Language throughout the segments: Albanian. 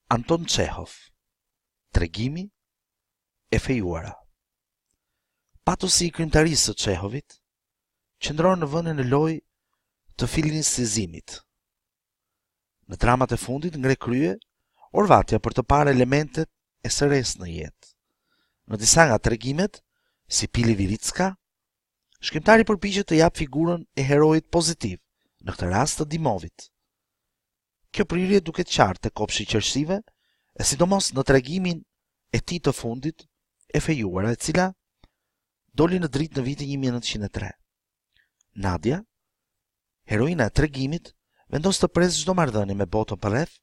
Anton Çehov, Tregimi e fejuara. Patosi I krimtarisë së Çehovit qëndron në vënën e lojë të fillinizimit. Në dramat e fundit ngre krye orvatja për të parë elementet e sëres në jetë. Në disa nga tregimet, si Pili Viritska, shkrimtari përpiqet të jap figurën e heroit pozitiv, në këtë rast të Dimovit. Kjo prirje duket qartë te kopshi I qershësive, e sidomos në tregimin e tij të fundit, e fejuara, e cila doli në dritë në vitin 1903. Nadia, heroina e tregimit, vendos të presë çdo marrëdhënie me botën përreth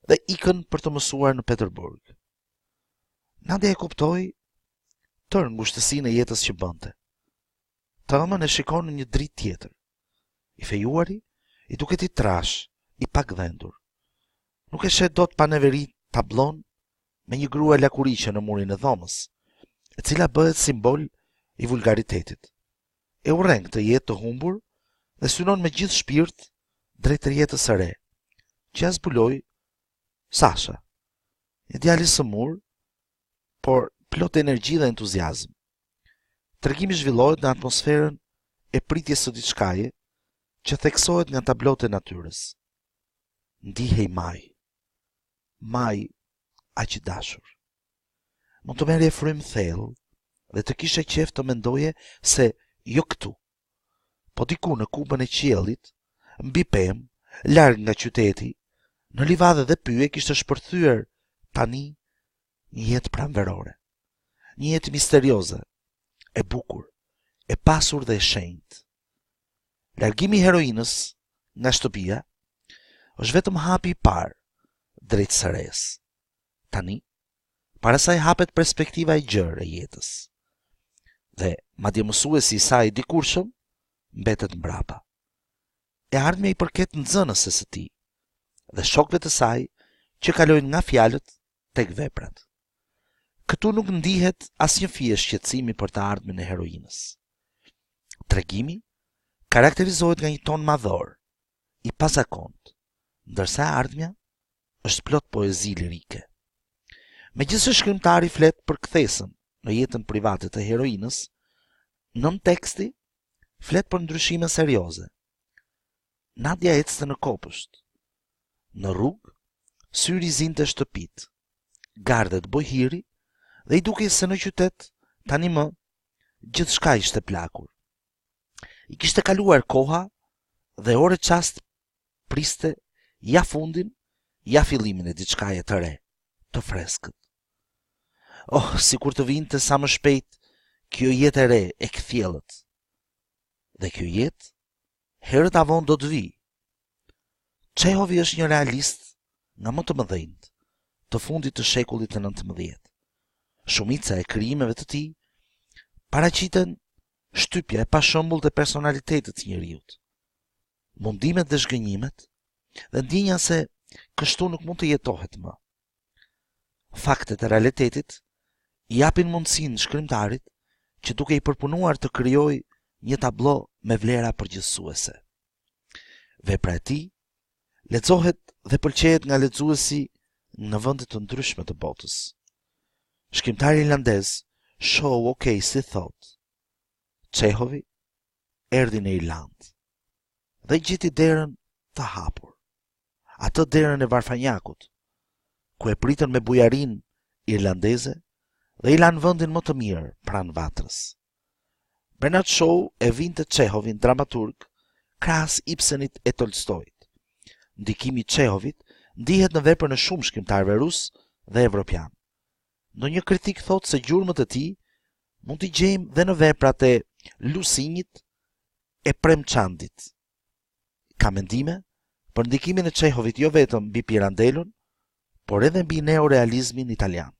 dhe ikën për të mësuar në Peterburg. Nadia e kuptoi tërë ngushtësinë e jetës që bënte. Të ëmën e shikon në një dritë tjetër. I fejuari I duket I trash, I pakdhendur. Nuk e shet dot pa neveri tablon me një grua lakuriqe në murin e dhomës, e cila bëhet simbol I vulgaritetit. E urren këtë jetë të humbur dhe synon me gjithë shpirt drejt jetës së re, që ja zbuloi Sasha, një djalë I sëmur, por plot energji dhe entuziazëm. Tregimi zhvillohet në atmosferën e pritjes së diçkaje që theksohet nga tablot e natyrës. Ndihej maj aq I dashur. Mund të merrje frym thellë dhe të kishe qef të mendoje se jo këtu, po diku në kubën e qiellit, mbi pemë, larg nga qyteti, në livadhe dhe pyje kishte shpërthyer tani një jetë pranverore, një jetë misterioze, e bukur, e pasur dhe e shenjtë. Largimi I heroinës nga shtëpia është vetëm hapi I parë drejt sëres. Tani, para saj hapet perspektiva e gjerë e jetës. Dhe madje mësuesi I saj I dikurshëm mbetet mbrapa. E ardhmja I përket nxënëses së tij dhe shokëve të saj që kalojnë nga fjalët tek veprat. Këtu nuk ndihet asnjë fije shqetësimi për të ardhmen e heroinës. Tregimi karakterizohet nga një ton madhor, I pazakont, ndërsa ardhmja është plot poezi lirike. Megjithëse shkrimtari flet për kthesën në jetën private të heroinës, nën teksti flet për ndryshime serioze. Nadia ecte në kopësht. Në rrugë, syri zinte shtëpit, gardet boj hiri dhe I dukej se në qytet tani më gjithçka ishte plakur. I kishte kaluar koha dhe ore çast priste ja fundin, ja fillimin e diçkaje të re, të freskët. Oh, sikur të vinte sa më shpejt kjo jetë e re e kthjellët. Dhe kjo jetë herët avon do të vi. Çehovi është një realist nga më të mëdhenjt të fundit të shekullit të 19. Shumica e krijimeve të tij paraqiten shtypja e pashëmbull të personalitetit të njeriut. Mundimet dhe zhgënjimet dhe ndjenja se kështu nuk mund të jetohet më. Faktet e realitetit I japin mundësinë shkrimtarit që duke I përpunuar të krijojë një tablo me vlera përgjithësuese. Vepra e tij lexohet dhe pëlqejet nga lexuesi në vende të ndryshme të botës. Shkrimtari irlandez Shaw O'Casey thot: Çehovi erdhi në Irlandë dhe gjeti derën të hapur. Atë derën e Varfanjakut, ku e pritën me bujarin irlandeze dhe I lanë vendin më të mirë pranë vatrës. Bernard Shaw e vinte Çehovin dramaturg krahas Ibsenit e Tolstoit. Ndikimi I Çehovit ndihet në veprën e shumë shkrimtarëve rus dhe evropian. Ndonjë kritik thot se gjurmët e tij mund t'i gjejmë dhe në veprat e Lusinjit e Premchandit. Ka mendime për ndikimin e Çehovit jo vetëm mbi Pirandelon, por edhe mbi neorealizmin italian.